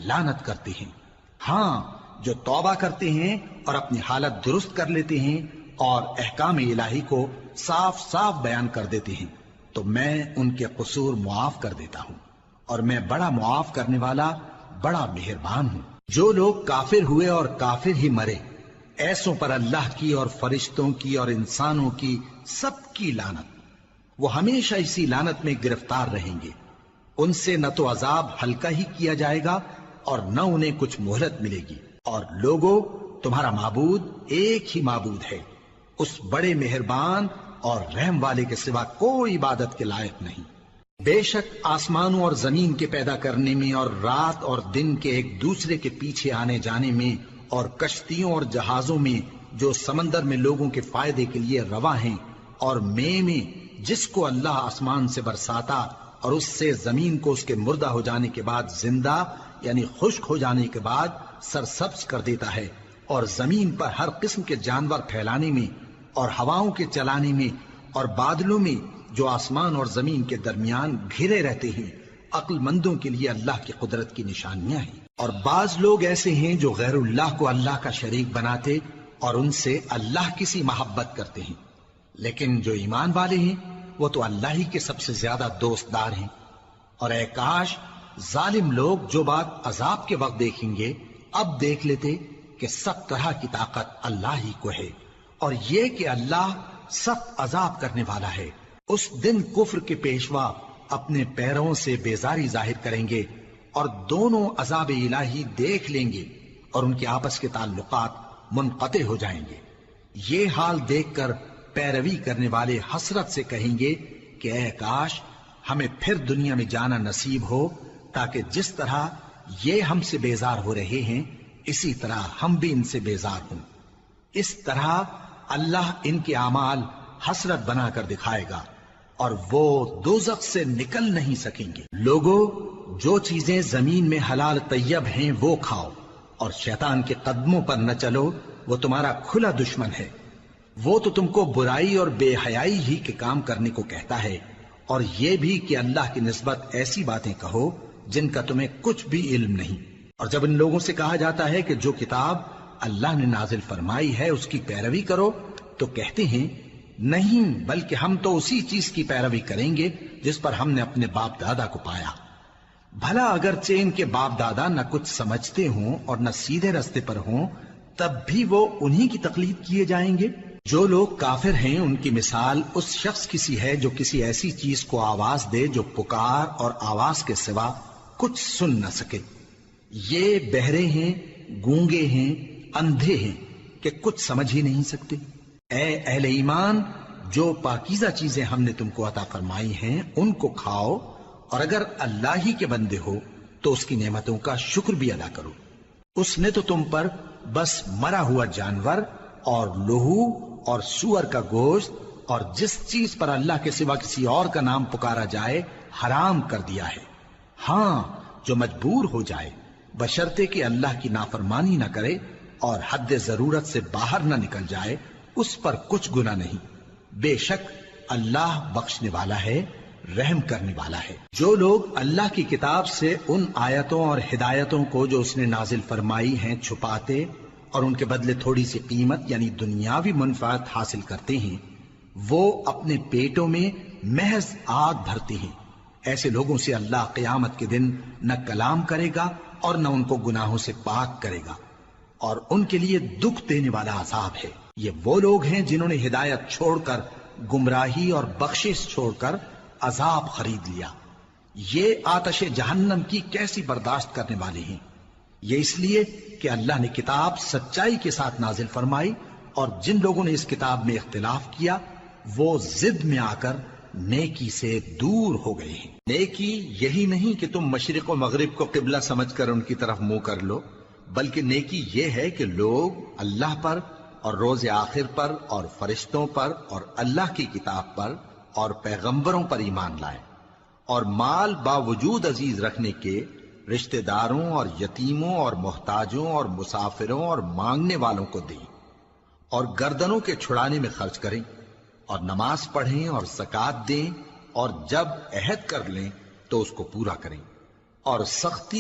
لعنت کرتے ہیں۔ ہاں، جو توبہ کرتے ہیں اور اپنی حالت درست کر لیتے ہیں اور احکام الہی کو صاف صاف بیان کر دیتے ہیں تو میں ان کے قصور معاف کر دیتا ہوں، اور میں بڑا معاف کرنے والا، بڑا مہربان ہوں۔ جو لوگ کافر ہوئے اور کافر ہی مرے، ایسوں پر اللہ کی اور فرشتوں کی اور انسانوں کی سب کی لعنت، وہ ہمیشہ اسی لعنت میں گرفتار رہیں گے۔ ان سے نہ تو عذاب ہلکا ہی کیا جائے گا اور نہ انہیں کچھ مہلت ملے گی۔ اور لوگوں، تمہارا معبود ایک ہی معبود ہے، اس بڑے مہربان اور رحم والے کے سوا کوئی عبادت کے لائق نہیں۔ بے شک آسمانوں اور زمین کے پیدا کرنے میں اور رات اور دن کے ایک دوسرے کے پیچھے آنے جانے میں اور کشتیوں اور جہازوں میں جو سمندر میں لوگوں کے فائدے کے لیے رواں ہیں، اور میں جس کو اللہ آسمان سے برساتا اور اس سے زمین کو اس کے مردہ ہو جانے کے بعد زندہ یعنی خشک ہو جانے کے بعد سرسبز کر دیتا ہے، اور زمین پر ہر قسم کے جانور پھیلانے میں اور ہواؤں کے چلانے میں اور بادلوں میں جو آسمان اور زمین کے درمیان گھرے رہتے ہیں، عقل مندوں کے لیے اللہ کی قدرت کی نشانیاں ہیں۔ اور بعض لوگ ایسے ہیں جو غیر اللہ کو اللہ کا شریک بناتے اور ان سے اللہ کی سی محبت کرتے ہیں، لیکن جو ایمان والے ہیں وہ تو اللہ ہی کے سب سے زیادہ دوست دار ہیں۔ اور اے کاش ظالم لوگ جو بات عذاب کے وقت دیکھیں گے اب دیکھ لیتے کہ سب طرح کی طاقت اللہ ہی کو ہے، اور یہ کہ اللہ سخت عذاب کرنے والا ہے۔ اس دن کفر کے پیشوا اپنے پیروں سے بیزاری ظاہر کریں گے اور دونوں عذاب الہی دیکھ لیں گے اور ان کے آپس کے تعلقات منقطع ہو جائیں گے۔ یہ حال دیکھ کر پیروی کرنے والے حسرت سے کہیں گے کہ اے کاش ہمیں پھر دنیا میں جانا نصیب ہو، تاکہ جس طرح یہ ہم سے بیزار ہو رہے ہیں اسی طرح ہم بھی ان سے بیزار ہوں۔ اس طرح اللہ ان کے اعمال حسرت بنا کر دکھائے گا اور وہ دوزخ سے نکل نہیں سکیں گے۔ لوگوں، جو چیزیں زمین میں حلال طیب ہیں وہ کھاؤ، اور شیطان کے قدموں پر نہ چلو، وہ تمہارا کھلا دشمن ہے۔ وہ تو تم کو برائی اور بے حیائی ہی کے کام کرنے کو کہتا ہے، اور یہ بھی کہ اللہ کی نسبت ایسی باتیں کہو جن کا تمہیں کچھ بھی علم نہیں۔ اور جب ان لوگوں سے کہا جاتا ہے کہ جو کتاب اللہ نے نازل فرمائی ہے اس کی پیروی کرو، تو کہتے ہیں نہیں، بلکہ ہم تو اسی چیز کی پیروی کریں گے جس پر ہم نے اپنے باپ دادا کو پایا۔ بھلا اگرچہ ان کے باپ دادا نہ کچھ سمجھتے ہوں اور نہ سیدھے رستے پر ہوں، تب بھی وہ انہی کی تقلید کیے جائیں گے۔ جو لوگ کافر ہیں ان کی مثال اس شخص کی سی ہے جو کسی ایسی چیز کو آواز دے جو پکار اور آواز کے سوا کچھ سن نہ سکے۔ یہ بہرے ہیں، گونگے ہیں، اندھے ہیں کہ کچھ سمجھ ہی نہیں سکتے۔ اے اہل ایمان، جو پاکیزہ چیزیں ہم نے تم کو عطا فرمائی ہیں ان کو کھاؤ، اور اگر اللہ ہی کے بندے ہو تو اس کی نعمتوں کا شکر بھی ادا کرو۔ اس نے تو تم پر بس مرا ہوا جانور اور لہو اور سور کا گوشت اور جس چیز پر اللہ کے سوا کسی اور کا نام پکارا جائے حرام کر دیا ہے۔ ہاں، جو مجبور ہو جائے بشرطے کہ اللہ کی نافرمانی نہ کرے اور حد ضرورت سے باہر نہ نکل جائے، اس پر کچھ گناہ نہیں۔ بے شک اللہ بخشنے والا ہے، رحم کرنے والا ہے۔ جو لوگ اللہ کی کتاب سے ان آیتوں اور ہدایتوں کو جو اس نے نازل فرمائی ہیں چھپاتے اور ان کے بدلے تھوڑی سی قیمت یعنی دنیاوی منفعت حاصل کرتے ہیں، وہ اپنے پیٹوں میں محض آگ بھرتے ہیں۔ ایسے لوگوں سے اللہ قیامت کے دن نہ کلام کرے گا اور نہ ان کو گناہوں سے پاک کرے گا، اور ان کے لیے دکھ دینے والا عذاب ہے۔ یہ وہ لوگ ہیں جنہوں نے ہدایت چھوڑ کر گمراہی اور بخشش چھوڑ کر عذاب خرید لیا۔ یہ آتش جہنم کی کیسی برداشت کرنے والے ہیں۔ یہ اس لیے کہ اللہ نے کتاب سچائی کے ساتھ نازل فرمائی، اور جن لوگوں نے اس کتاب میں اختلاف کیا وہ ضد میں آ کر نیکی سے دور ہو گئے ہیں۔ نیکی یہی نہیں کہ تم مشرق و مغرب کو قبلہ سمجھ کر ان کی طرف منہ کر لو، بلکہ نیکی یہ ہے کہ لوگ اللہ پر اور روز آخر پر اور فرشتوں پر اور اللہ کی کتاب پر اور پیغمبروں پر ایمان لائیں، اور مال باوجود عزیز رکھنے کے رشتہ داروں اور یتیموں اور محتاجوں اور مسافروں اور مانگنے والوں کو دیں، اور گردنوں کے چھڑانے میں خرچ کریں، اور نماز پڑھیں اور زکوٰۃ دیں، اور جب عہد کر لیں تو اس کو پورا کریں، اور سختی